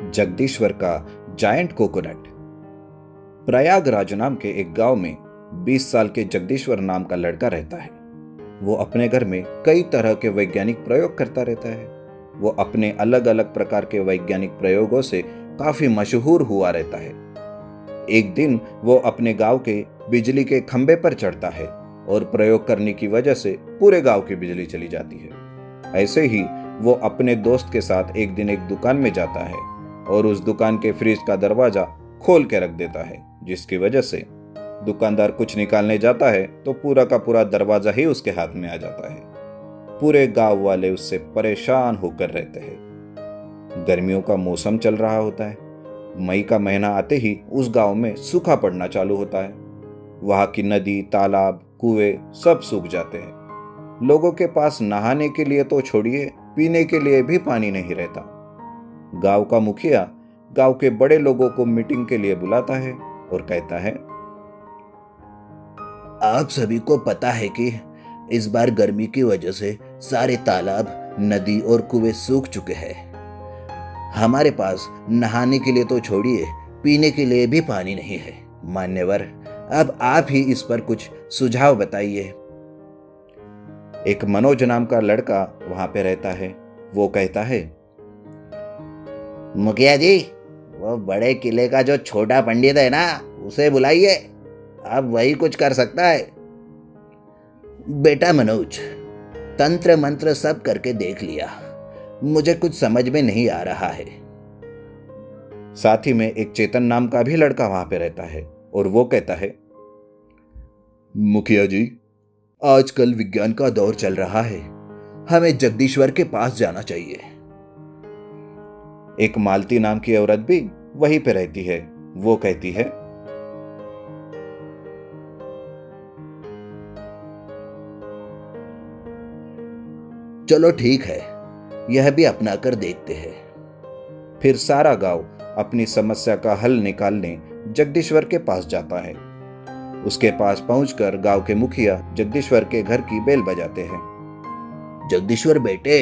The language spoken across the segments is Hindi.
जगदीश्वर का जायंट कोकोनट। प्रयागराज नाम के एक गांव में 20 साल के जगदीश्वर नाम का लड़का रहता है। वो अपने घर में कई तरह के वैज्ञानिक प्रयोग करता रहता है। वो अपने अलग अलग प्रकार के वैज्ञानिक प्रयोगों से काफी मशहूर हुआ रहता है। एक दिन वो अपने गांव के बिजली के खंभे पर चढ़ता है और प्रयोग करने की वजह से पूरे गांव की बिजली चली जाती है। ऐसे ही वो अपने दोस्त के साथ एक दिन एक दुकान में जाता है और उस दुकान के फ्रिज का दरवाजा खोल के रख देता है, जिसकी वजह से दुकानदार कुछ निकालने जाता है तो पूरा का पूरा दरवाजा ही उसके हाथ में आ जाता है। पूरे गांव वाले उससे परेशान होकर रहते हैं। गर्मियों का मौसम चल रहा होता है। मई का महीना आते ही उस गांव में सूखा पड़ना चालू होता है। वहां की नदी, तालाब, कुएं सब सूख जाते हैं। लोगों के पास नहाने के लिए तो छोड़िए, पीने के लिए भी पानी नहीं रहता। गांव का मुखिया गांव के बड़े लोगों को मीटिंग के लिए बुलाता है और कहता है, आप सभी को पता है कि इस बार गर्मी की वजह से सारे तालाब, नदी और कुएं सूख चुके हैं। हमारे पास नहाने के लिए तो छोड़िए, पीने के लिए भी पानी नहीं है। मान्यवर, अब आप ही इस पर कुछ सुझाव बताइए। एक मनोज नाम का लड़का वहां पे रहता है। वो कहता है, मुखिया जी, वो बड़े किले का जो छोटा पंडित है ना, उसे बुलाइए। अब वही कुछ कर सकता है। बेटा मनोज, तंत्र मंत्र सब करके देख लिया, मुझे कुछ समझ में नहीं आ रहा है। साथ ही में एक चेतन नाम का भी लड़का वहां पे रहता है और वो कहता है, मुखिया जी, आजकल विज्ञान का दौर चल रहा है, हमें जगदीश्वर के पास जाना चाहिए। एक मालती नाम की औरत भी वहीं पे रहती है। वो कहती है, चलो ठीक है, यह भी अपना कर देखते हैं। फिर सारा गांव अपनी समस्या का हल निकालने जगदीश्वर के पास जाता है। उसके पास पहुंचकर गांव के मुखिया जगदीश्वर के घर की बेल बजाते हैं। जगदीश्वर बेटे,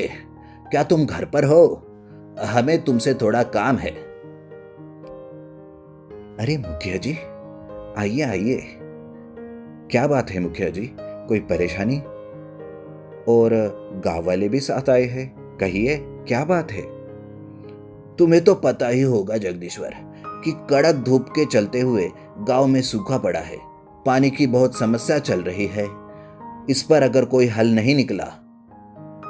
क्या तुम घर पर हो? हमें तुमसे थोड़ा काम है। अरे मुखिया जी, आइए आइए। क्या बात है मुखिया जी, कोई परेशानी? और गांव वाले भी साथ आए हैं, कहिए क्या बात है? तुम्हें तो पता ही होगा जगदीश्वर कि कड़क धूप के चलते हुए गांव में सूखा पड़ा है। पानी की बहुत समस्या चल रही है। इस पर अगर कोई हल नहीं निकला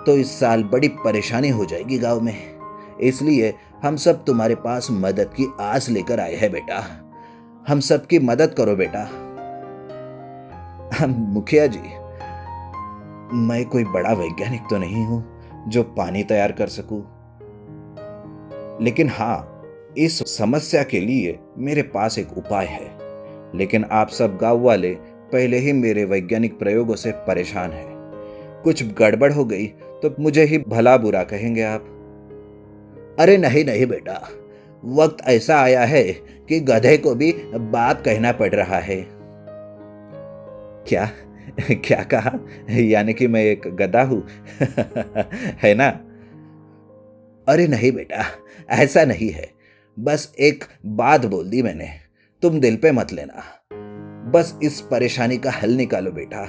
तो इस साल बड़ी परेशानी हो जाएगी गांव में। इसलिए हम सब तुम्हारे पास मदद की आस लेकर आए हैं बेटा। हम सब की मदद करो बेटा। मुखिया जी, मैं कोई बड़ा वैज्ञानिक तो नहीं हूं जो पानी तैयार कर सकूं, लेकिन हाँ, इस समस्या के लिए मेरे पास एक उपाय है। लेकिन आप सब गांव वाले पहले ही मेरे वैज्ञानिक प्रयोगों से परेशान हैं। कुछ गड़बड़ हो गई तो मुझे ही भला बुरा कहेंगे आप। अरे नहीं नहीं बेटा, वक्त ऐसा आया है कि गधे को भी बाप कहना पड़ रहा है। क्या क्या कहा? यानी कि मैं एक गधा हूं? है ना? अरे नहीं बेटा, ऐसा नहीं है। बस एक बात बोल दी मैंने, तुम दिल पे मत लेना। बस इस परेशानी का हल निकालो बेटा।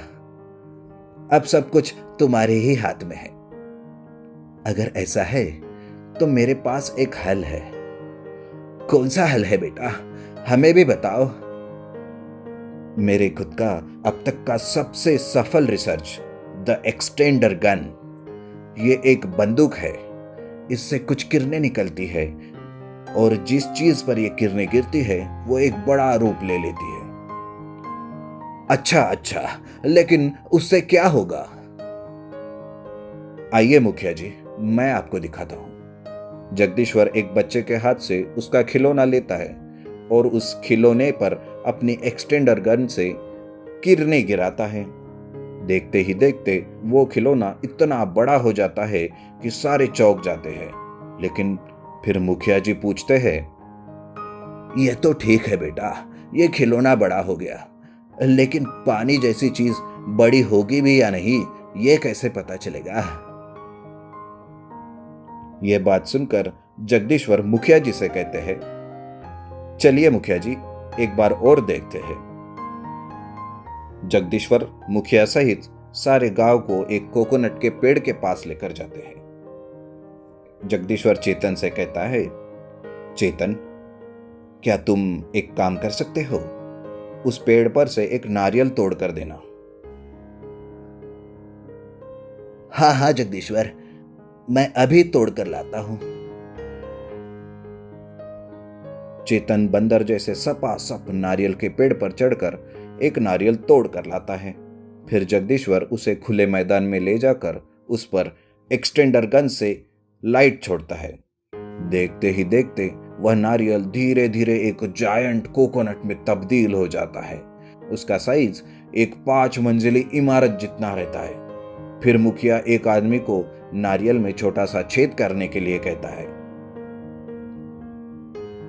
अब सब कुछ तुम्हारे ही हाथ में है। अगर ऐसा है तो मेरे पास एक हल है। कौन सा हल है बेटा, हमें भी बताओ। मेरे खुद का अब तक का सबसे सफल रिसर्च, द एक्सटेंडर गन। ये एक बंदूक है। इससे कुछ किरणें निकलती है और जिस चीज पर ये किरणें गिरती है वो एक बड़ा रूप ले लेती है। अच्छा अच्छा, लेकिन उससे क्या होगा? आइए मुखिया जी, मैं आपको दिखाता हूं। जगदीश्वर एक बच्चे के हाथ से उसका खिलौना लेता है और उस खिलौने पर अपनी एक्सटेंडर गन से किरणें गिराता है। देखते ही देखते वो खिलौना इतना बड़ा हो जाता है कि सारे चौंक जाते हैं। लेकिन फिर मुखिया जी पूछते हैं, यह तो ठीक है बेटा, ये खिलौना बड़ा हो गया, लेकिन पानी जैसी चीज बड़ी होगी भी या नहीं, ये कैसे पता चलेगा? यह बात सुनकर जगदीश्वर मुखिया जी से कहते हैं, चलिए मुखिया जी, एक बार और देखते हैं। जगदीश्वर मुखिया सहित सारे गांव को एक कोकोनट के पेड़ के पास लेकर जाते हैं। जगदीश्वर चेतन से कहता है, चेतन, क्या तुम एक काम कर सकते हो? उस पेड़ पर से एक नारियल तोड़ कर देना। हाँ हाँ जगदीश्वर, मैं अभी तोड़ कर लाता हूं। चेतन बंदर जैसे सपासप नारियल के पेड़ पर चढ़कर एक नारियल तोड़ कर लाता है। फिर जगदीश्वर उसे खुले मैदान में ले जाकर उस पर एक्सटेंडर गन से लाइट छोड़ता है। देखते ही देखते वह नारियल धीरे धीरे एक जायंट कोकोनट में तब्दील हो जाता है। उसका साइज एक 5 मंजिली इमारत जितना रहता है। फिर मुखिया एक आदमी को नारियल में छोटा सा छेद करने के लिए कहता है।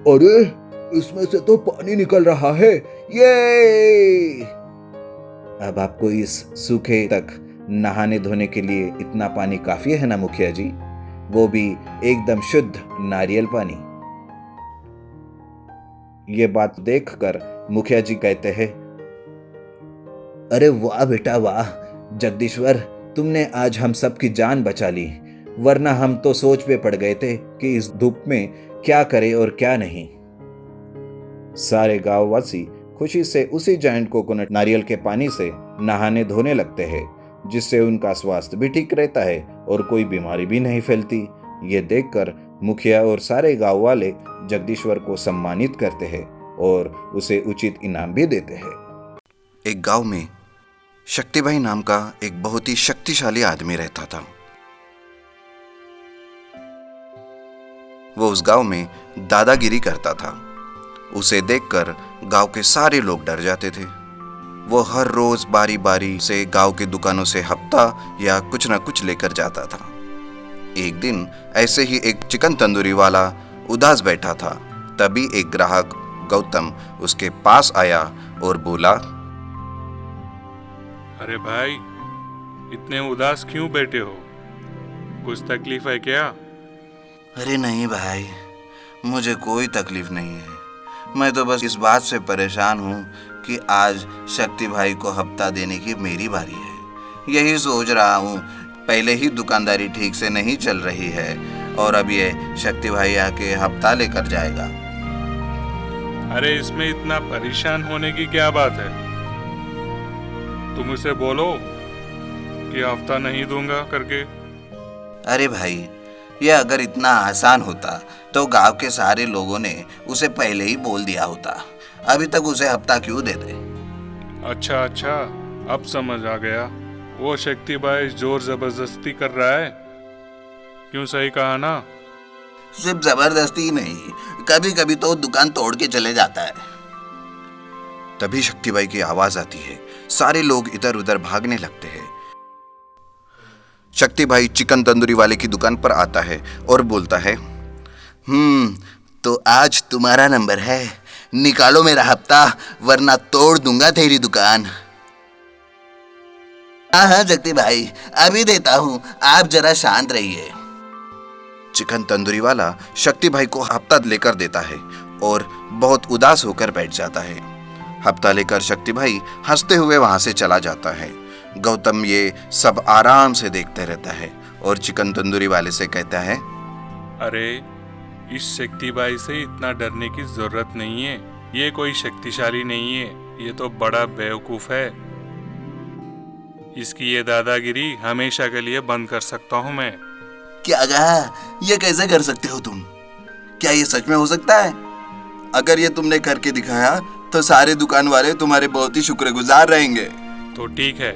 अरे, इसमें से तो पानी निकल रहा है, ये! अब आपको इस सूखे तक नहाने धोने के लिए इतना पानी काफी है ना मुखिया जी? वो भी एकदम शुद्ध नारियल पानी। ये बात देखकर मुखिया जी कहते हैं, अरे वाह बेटा वाह, जगदीश्वर, तुमने आज हम सबकी जान बचा ली, वरना हम तो सोच पे पड़ गए थे कि इस धूप में क्या करें और क्या नहीं। सारे गांववासी खुशी से उसी जायंट कोकोनट नारियल के पानी से नहाने धोने लगते हैं, जिससे उनका स्वास्थ्य भी ठीक रहता है और कोई बीमारी भी नहीं फैलती। ये देखकर मुखिया और सारे गांव वाले जगदीश्वर को सम्मानित करते हैं और उसे उचित इनाम भी देते हैं। एक गांव में शक्ति भाई नाम का एक बहुत ही शक्तिशाली आदमी रहता था। वो उस गांव में दादागिरी करता था। उसे देखकर गांव के सारे लोग डर जाते थे। वो हर रोज बारी बारी से गांव की दुकानों से हफ्ता या कुछ न कुछ लेकर जाता था। एक दिन ऐसे ही एक चिकन तंदूरी वाला उदास बैठा था। तभी एक ग्राहक गौतम उसके पास आया और बोला, अरे भाई, इतने उदास क्यों बैठे हो? कुछ तकलीफ है क्या? अरे नहीं भाई, मुझे कोई तकलीफ नहीं है। मैं तो बस इस बात से परेशान हूँ कि आज शक्ति भाई को हफ्ता देने की मेरी बारी है। यही सोच रहा हूँ, पहले ही दुकानदारी ठीक से नहीं चल रही है और अब ये शक्ति भाई आके हफ्ता लेकर जाएगा। अरे इसमें इतना परेशान होने की क्या बात है? तुम उसे बोलो कि हफ्ता नहीं दूंगा करके। अरे भाई, यह अगर इतना आसान होता तो गांव के सारे लोगों ने उसे पहले ही बोल दिया होता। अभी तक उसे हफ्ता क्यों देते? अच्छा अच्छा, अब समझ आ गया। वो शक्ति भाई जोर जबरदस्ती कर रहा है। क्यों, सही कहा ना? सिर्फ जबरदस्ती ही नहीं, कभी कभी तो दुकान तोड़ के चले जाता है। तभी शक्ति भाई की आवाज आती है। सारे लोग इधर उधर भागने लगते हैं। शक्ति भाई चिकन तंदूरी वाले की दुकान पर आता है और बोलता है, तो आज तुम्हारा नंबर है, निकालो मेरा हफ्ता वरना तोड़ दूंगा तेरी दुकान। हाँ शक्ति भाई, अभी देता हूँ, आप जरा शांत रहिए। चिकन तंदूरी वाला शक्ति भाई को हफ्ता लेकर देता है और बहुत उदास होकर बैठ जाता है। हफ्ता लेकर शक्ति भाई हंसते हुए वहां से चला जाता है। गौतम ये सब आराम से देखते रहता है और चिकन तंदूरी वाले से कहता है, अरे इस शक्ति भाई से इतना डरने की जरूरत नहीं है। ये कोई शक्तिशाली नहीं है, ये तो बड़ा बेवकूफ है। इसकी ये दादागिरी हमेशा के लिए बंद कर सकता हूँ मैं। क्या कहा? ये कैसे कर सकते हो तुम? क्या ये सच में हो सकता है? अगर ये तुमने करके दिखाया तो सारे दुकान वाले तुम्हारे बहुत ही शुक्रगुजार रहेंगे। तो ठीक है,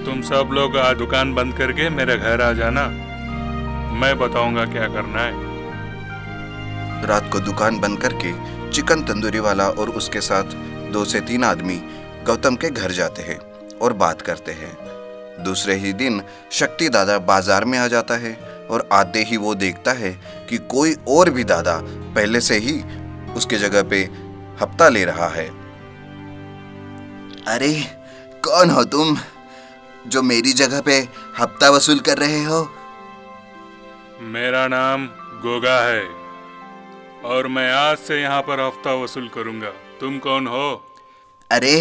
तुम सब लोग आज दुकान बंद करके मेरे घर आ जाना, मैं बताऊंगा क्या करना है। रात को दुकान बंद करके चिकन तंदूरी वाला और उसके साथ 2 से 3 आदमी गौतम के घर जाते हैं और बात करते हैं। दूसरे ही दिन शक्ति दादा बाजार में आ जाता है और आते ही वो देखता है कि कोई और भी दादा पहले से ही उसके जगह पे हफ्ता ले रहा है। अरे कौन हो तुम जो मेरी जगह पे हफ्ता वसूल कर रहे हो? मेरा नाम गोगा है और मैं आज से यहाँ पर हफ्ता वसूल करूंगा। तुम कौन हो? अरे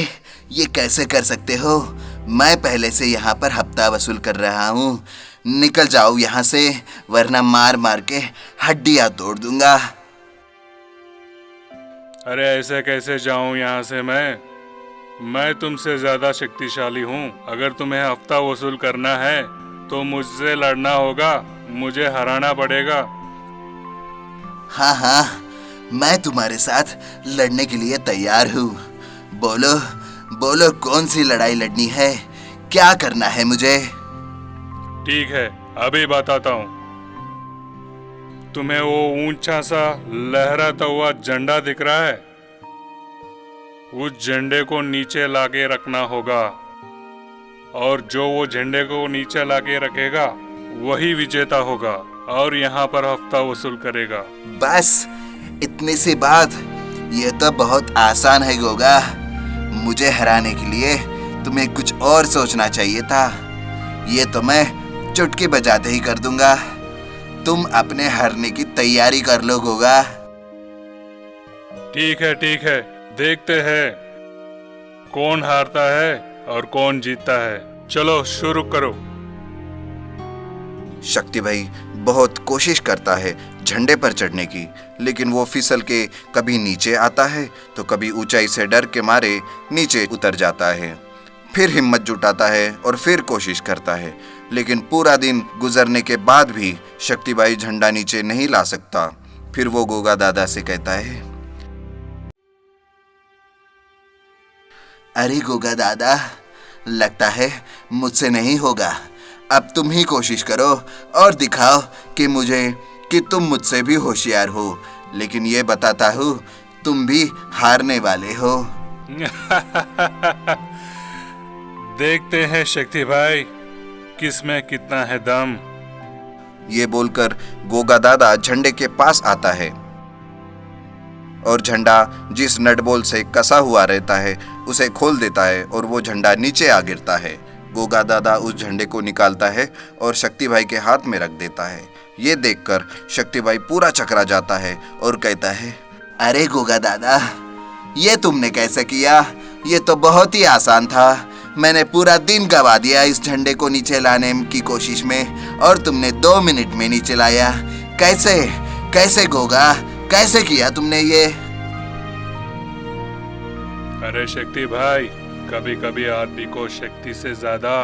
ये कैसे कर सकते हो? मैं पहले से यहाँ पर हफ्ता वसूल कर रहा हूँ। निकल जाओ यहाँ से, वरना मार मार के हड्डियाँ तोड़ दूंगा। अरे ऐसे कैसे जाऊं यहाँ से? मैं तुमसे ज्यादा शक्तिशाली हूँ। अगर तुम्हें हफ्ता वसूल करना है तो मुझसे लड़ना होगा, मुझे हराना पड़ेगा। हाँ हाँ, मैं तुम्हारे साथ लड़ने के लिए तैयार हूँ। बोलो बोलो, कौन सी लड़ाई लड़नी है? क्या करना है मुझे? ठीक है, अभी बताता हूँ। तुम्हें वो ऊंचा सा लहराता हुआ झंडा दिख रहा है? उस झंडे को नीचे लाके रखना होगा, और जो वो झंडे को नीचे लाके रखेगा वही विजेता होगा और यहाँ पर हफ्ता वसूल करेगा। बस इतनी सी बात? ये तो बहुत आसान है गोगा। मुझे हराने के लिए तुम्हें कुछ और सोचना चाहिए था। ये तो मैं चुटकी बजाते ही कर दूंगा। तुम अपने हारने की तैयारी कर लो गोगा। ठीक है, देखते हैं कौन हारता है और कौन जीतता है। चलो शुरू करो। शक्ति भाई बहुत कोशिश करता है झंडे पर चढ़ने की, लेकिन वो फिसल के कभी नीचे आता है तो कभी ऊंचाई से डर के मारे नीचे उतर जाता है। फिर हिम्मत जुटाता है और फिर कोशिश करता है, लेकिन पूरा दिन गुजरने के बाद भी शक्ति भाई झंडा नीचे नहीं ला सकता। फिर वो गोगा दादा से कहता है, अरे गोगा दादा, लगता है मुझसे नहीं होगा। अब तुम ही कोशिश करो और दिखाओ कि तुम मुझसे भी होशियार हो। लेकिन ये बताता हूँ, तुम भी हारने वाले हो। देखते हैं शक्ति भाई, किसमें कितना है दम। ये बोलकर गोगा दादा झंडे के पास आता है और झंडा जिस नट बोल्ट से कसा हुआ रहता है उसे खोल देता है और वो झंडा नीचे आ गिरता है। गोगा दादा उस झंडे को निकालता है और शक्ति भाई के हाथ में रख देता है। ये देखकर शक्ति भाई पूरा चकरा जाता है और कहता है, अरे गोगा दादा, ये तुमने कैसे किया? ये तो बहुत ही आसान था। मैंने पूरा दिन गवा दिया इस झंडे को नीचे लाने की कोशिश में, और तुमने 2 मिनट में नीचे लाया। कैसे गोगा, कैसे किया तुमने ये? अरे शक्ति भाई, कभी कभी आदमी को शक्ति से ज्यादा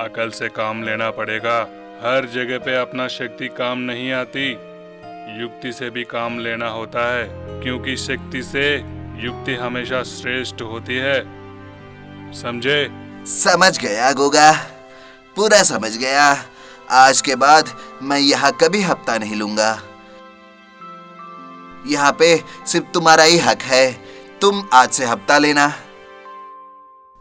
अकल से काम लेना पड़ेगा। हर जगह पे अपना शक्ति काम नहीं आती, युक्ति से भी काम लेना होता है, क्योंकि शक्ति से युक्ति हमेशा श्रेष्ठ होती है। समझे? समझ गया गोगा, पूरा समझ गया। आज के बाद मैं यहाँ कभी हफ्ता नहीं लूंगा। यहाँ पे सिर्फ तुम्हारा ही हक है। तुम आज से हफ्ता लेना।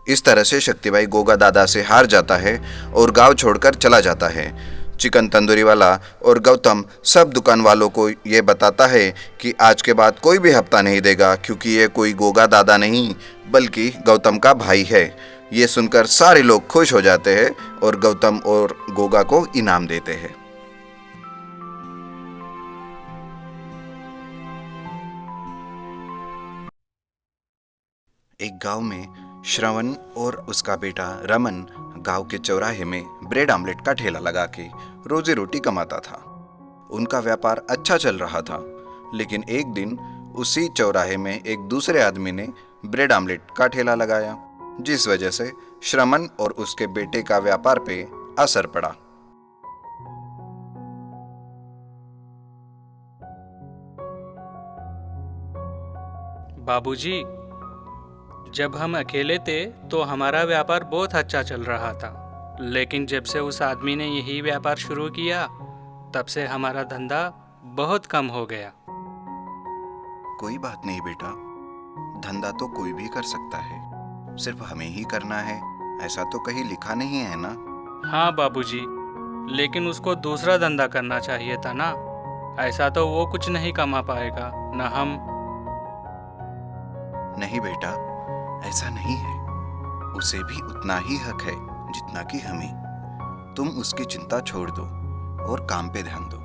इस तरह से शक्ति भाई गोगा दादा से हार जाता है और गांव छोड़कर चला जाता है। चिकन तंदूरी वाला और गौतम सब दुकान वालों को ये बताता है कि आज के बाद कोई भी हफ्ता नहीं देगा, क्योंकि ये कोई गोगा दादा नहीं बल्कि गौतम का भाई है। ये सुनकर सारे लोग खुश हो जाते हैं और गौतम और गोगा को इनाम देते हैं। एक गांव में श्रवण और उसका बेटा रमन गांव के चौराहे में ब्रेड आमलेट का ठेला लगा के रोजी रोटी कमाता था। उनका व्यापार अच्छा चल रहा था, लेकिन एक दिन उसी चौराहे में एक दूसरे आदमी ने ब्रेड आमलेट का ठेला लगाया, जिस वजह से श्रवण और उसके बेटे का व्यापार पे असर पड़ा। बाबूजी, जब हम अकेले थे तो हमारा व्यापार बहुत अच्छा चल रहा था, लेकिन जब से उस आदमी ने यही व्यापार शुरू किया तब से हमारा धंधा बहुत कम हो गया। कोई बात नहीं बेटा, धंधा तो कोई भी कर सकता है, सिर्फ हमें ही करना है, ऐसा तो कहीं लिखा नहीं है ना। हाँ बाबूजी, लेकिन उसको दूसरा धंधा करना चाहिए था ना। ऐसा तो वो कुछ नहीं कमा पाएगा, ना हम। नहीं बेटा, ऐसा नहीं है। उसे भी उतना ही हक है जितना कि हमें। तुम उसकी चिंता छोड़ दो और काम पे ध्यान दो।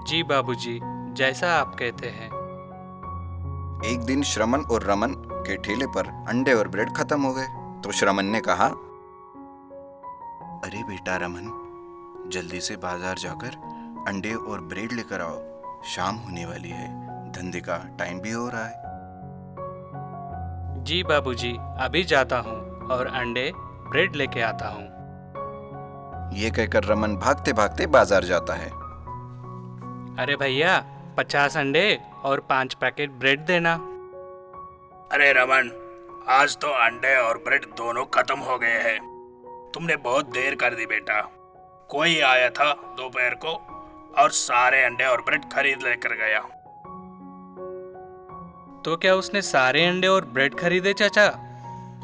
जी बाबूजी, जैसा आप कहते हैं। एक दिन श्रमण और रमन के ठेले पर अंडे और ब्रेड खत्म हो गए तो श्रमण ने कहा, अरे बेटा रमन, जल्दी से बाजार जाकर अंडे और ब्रेड लेकर आओ, शाम होने वाली है, धंधे का टाइम भी हो रहा है। जी बाबूजी, अभी जाता हूँ और अंडे ब्रेड लेके आता हूँ। ये कहकर रमन भागते भागते बाजार जाता है। अरे भैया, 50 अंडे और 5 पैकेट ब्रेड देना। अरे रमन, आज तो अंडे और ब्रेड दोनों खत्म हो गए हैं। तुमने बहुत देर कर दी बेटा। कोई आया था दोपहर को और सारे अंडे और ब्रेड खरीद लेकर गया। तो क्या उसने सारे अंडे और ब्रेड खरीदे चाचा?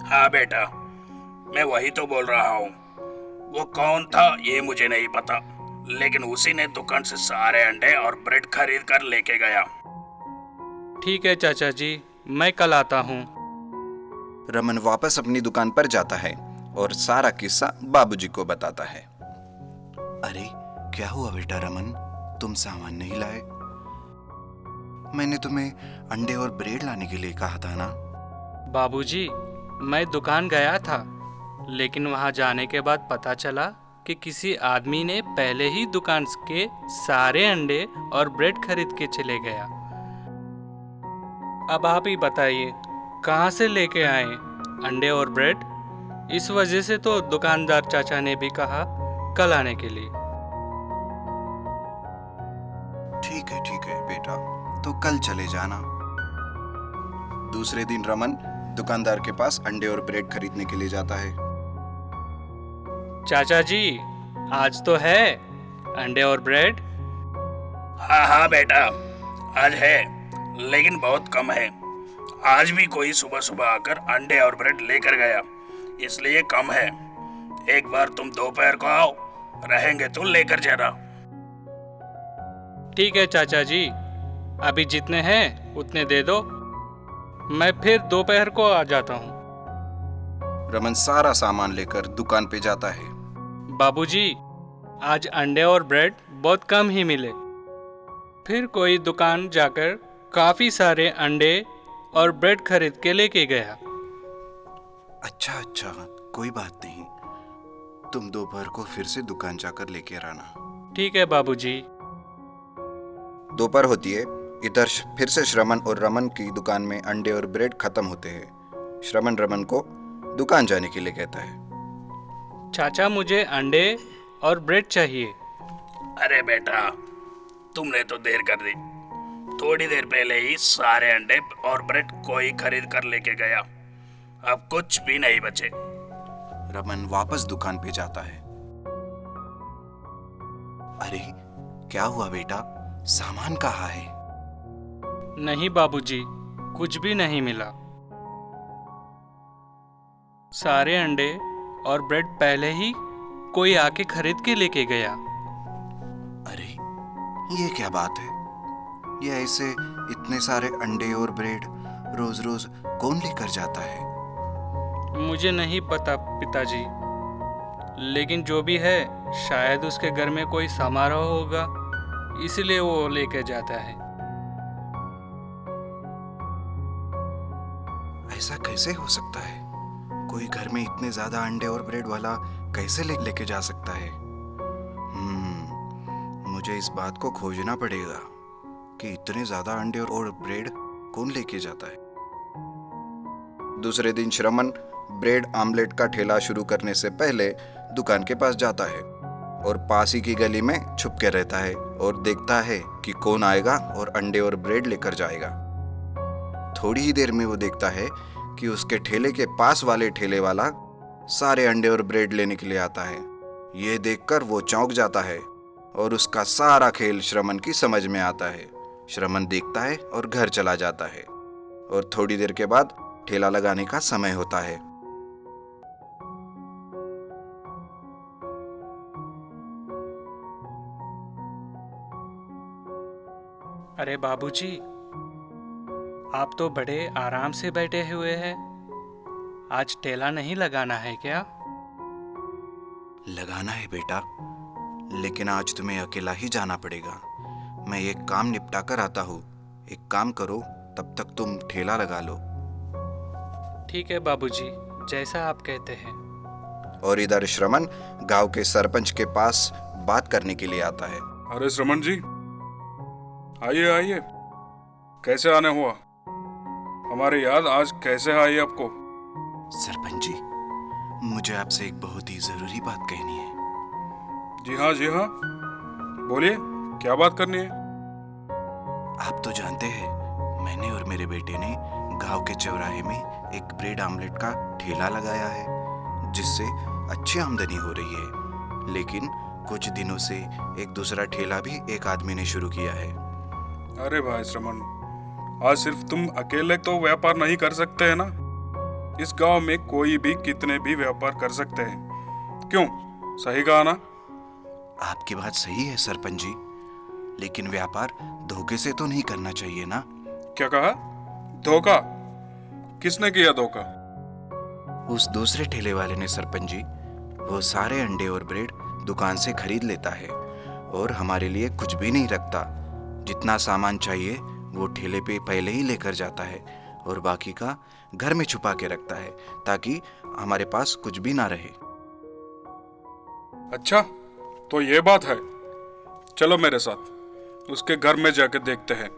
हाँ बेटा, मैं वही तो बोल रहा हूँ। वो कौन था ये मुझे नहीं पता, लेकिन उसी ने दुकान से सारे अंडे और ब्रेड खरीद कर लेके गया। ठीक है चाचा जी, मैं कल आता हूँ। रमन वापस अपनी दुकान पर जाता है और सारा किस्सा बाबूजी को बताता है। अरे क्या हुआ बेटा रमन, तुम सामान नहीं लाए? मैंने तुम्हें अंडे और ब्रेड लाने के लिए कहा था ना। बाबूजी, मैं दुकान गया था, लेकिन वहां जाने के बाद पता चला कि किसी आदमी ने पहले ही दुकान के सारे अंडे और ब्रेड खरीद के चले गया। अब आप ही बताइए, कहाँ से लेके आए अंडे और ब्रेड? इस वजह से तो दुकानदार चाचा ने भी कहा कल आने के लिए। ठीक है बेटा, तो कल चले जाना। दूसरे दिन रमन दुकानदार के पास अंडे और ब्रेड खरीदने के लिए जाता है। चाचा जी, आज तो है अंडे और ब्रेड? हाँ हाँ बेटा, आज है, लेकिन बहुत कम है। आज भी कोई सुबह सुबह आकर अंडे और ब्रेड लेकर गया, इसलिए कम है। एक बार तुम दोपहर को आओ, रहेंगे तो लेकर जाना। ठीक है चाचा जी, अभी जितने हैं उतने दे दो, मैं फिर दोपहर को आ जाता हूँ। रमन सारा सामान लेकर दुकान पे जाता है। बाबूजी, आज अंडे और ब्रेड बहुत कम ही मिले। फिर कोई दुकान जाकर काफी सारे अंडे और ब्रेड खरीद के लेके गया। अच्छा, कोई बात नहीं, तुम दोपहर को फिर से दुकान जाकर लेकर आना। ठीक है बाबूजी। दोपहर होती है, इधर फिर से श्रमण और रमन की दुकान में अंडे और ब्रेड खत्म होते हैं। श्रमण रमन को दुकान जाने के लिए कहता है। चाचा, मुझे अंडे और ब्रेड चाहिए। अरे बेटा, तुमने तो देर कर दी। थोड़ी देर पहले ही सारे अंडे और ब्रेड कोई खरीद कर लेके गया। अब कुछ भी नहीं बचे। रमन वापस दुकान पे जाता है। अरे क्या हुआ बेटा, सामान कहाँ है? नहीं बाबूजी, कुछ भी नहीं मिला। सारे अंडे और ब्रेड पहले ही कोई आके खरीद के लेके गया। अरे ये क्या बात है? ये ऐसे इतने सारे अंडे और ब्रेड रोज रोज कौन लेकर जाता है? मुझे नहीं पता पिताजी, लेकिन जो भी है शायद उसके घर में कोई समारोह होगा, इसलिए वो लेके जाता है। ऐसा कैसे हो सकता है? कोई घर में इतने ज्यादा अंडे और ब्रेड वाला कैसे लेके जा सकता है? मुझे इस बात को खोजना पड़ेगा कि इतने ज्यादा अंडे और ब्रेड कौन लेके जाता है। दूसरे दिन श्रमण ब्रेड आमलेट का ठेला शुरू करने से पहले दुकान के पास जाता है और पास ही की गली में छुप के रहता है और देखता है कि कौन आएगा और अंडे और ब्रेड लेकर जाएगा। थोड़ी ही देर में वो देखता है कि उसके ठेले के पास वाले ठेले वाला सारे अंडे और ब्रेड लेने के लिए आता है। ये देखकर वो चौंक जाता है और उसका सारा खेल श्रमण की समझ में आता है। श्रमण देखता है और घर चला जाता है और थोड़ी देर के बाद ठेला लगाने का समय होता है। अरे बाबूजी, आप तो बड़े आराम से बैठे हुए हैं। आज ठेला नहीं लगाना है क्या? लगाना है बेटा, लेकिन आज तुम्हें अकेला ही जाना पड़ेगा। मैं एक काम निपटा कर आता हूँ। एक काम करो, तब तक तुम ठेला लगा लो। ठीक है बाबूजी, जैसा आप कहते हैं। और इधर श्रमण गांव के सरपंच के पास बात करने के लिए आता है। अरे श्रमण जी, आइए आइए। कैसे आने हुआ? हमारी याद आज कैसे आई आपको? सरपंच जी, मुझे आपसे एक बहुत ही जरूरी बात कहनी है। जी हाँ जी हाँ, बोलिए, क्या बात करनी है? आप तो जानते हैं, मैंने और मेरे बेटे ने गांव के चौराहे में एक ब्रेड आमलेट का ठेला लगाया है, जिससे अच्छी आमदनी हो रही है। लेकिन कुछ दिनों से एक दूसरा ठेला भी एक आदमी ने शुरू किया है। अरे भाई श्रमण, आज सिर्फ तुम अकेले तो व्यापार नहीं कर सकते हैं ना। इस गांव में कोई भी कितने भी व्यापार कर सकते हैं। क्यों, सही कहा ना? आपकी बात सही है सरपंच जी, लेकिन व्यापार धोखे से तो नहीं करना चाहिए ना। क्या कहा? धोखा? किसने किया धोखा? उस दूसरे ठेले वाले ने सरपंच जी। वो सारे अंडे और ब्रेड दुकान से खरीद लेता है और हमारे लिए कुछ भी नहीं रखता। जितना सामान चाहिए वो ठेले पे पहले ही लेकर जाता है और बाकी का घर में छुपा के रखता है, ताकि हमारे पास कुछ भी ना रहे। अच्छा, तो ये बात है। चलो मेरे साथ, उसके घर में जाके देखते हैं।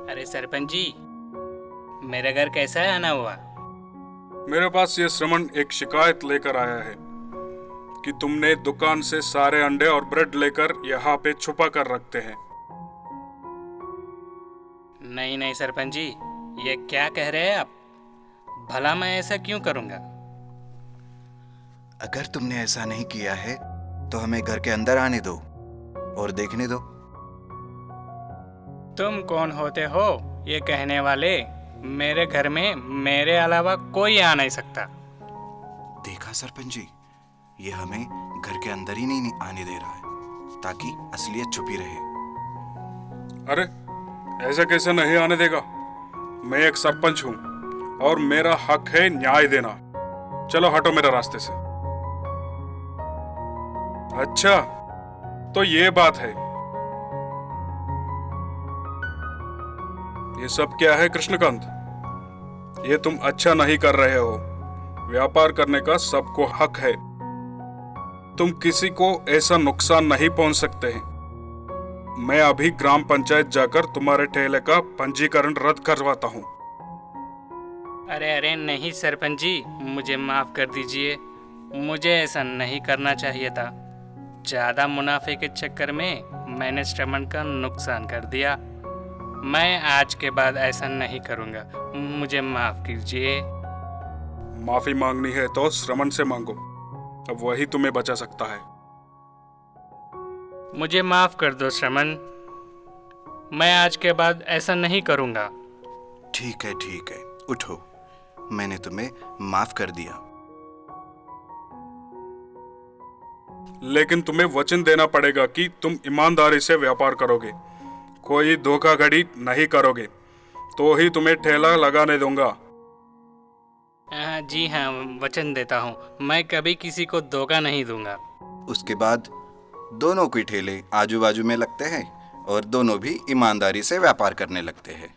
अरे सरपंच जी, मेरे घर कैसा है आना हुआ? मेरे पास ये श्रमण एक शिकायत लेकर आया है कि तुमने दुकान से सारे अंडे और ब्रेड लेकर यहाँ पे छुपा कर रखते हैं। नहीं नहीं सरपंच जी, ये क्या कह रहे हैं आप? भला मैं ऐसा क्यों करूँगा? अगर तुमने ऐसा नहीं किया है तो हमें घर के अंदर आने दो और देखने दो। तुम कौन होते हो ये कहने वाले? मेरे घर में मेरे अलावा कोई आ नहीं सकता। देखा सरपंच जी, ये हमें घर के अंदर ही नहीं आने दे रहा है, ताकि असलियत छुपी रहे। अरे ऐसे कैसे नहीं आने देगा? मैं एक सरपंच हूँ और मेरा हक है न्याय देना। चलो हटो मेरे रास्ते से। अच्छा, तो ये बात है। ये सब क्या है कृष्णकांत? ये तुम अच्छा नहीं कर रहे हो। व्यापार करने का सबको हक है। तुम किसी को ऐसा नुकसान नहीं पहुंच सकते हैं। मैं अभी ग्राम पंचायत जाकर तुम्हारे ठेले का पंजीकरण रद्द करवाता हूँ। अरे अरे नहीं सरपंच जी, मुझे माफ़ कर दीजिए। मुझे ऐसा नहीं करना चाहिए था। ज़्यादा मुनाफे के चक्कर में मैंने श्रमण का नुकसान कर दिया। मैं आज के बाद ऐसा नहीं करूँगा। मुझे माफ़ कीजिए। माफी मांगनी है तो श्रमण से मांगो, अब वही तुम्हें बचा सकता है। मुझे माफ़ कर दो श्रमण। मैं आज के बाद ऐसा नहीं करूँगा। ठीक है, उठो। मैंने तुम्हें माफ कर दिया। लेकिन तुम्हें वचन देना पड़ेगा कि तुम ईमानदारी से व्यापार करोगे, कोई धोखाधड़ी नहीं करोगे, तो ही तुम्हें ठेला लगाने दूंगा। जी हाँ, वचन देता हूँ। मैं कभी किसी को धोखा नहीं दूंगा। उसके बाद दोनों के ठेले आजू बाजू में लगते हैं और दोनों भी ईमानदारी से व्यापार करने लगते हैं।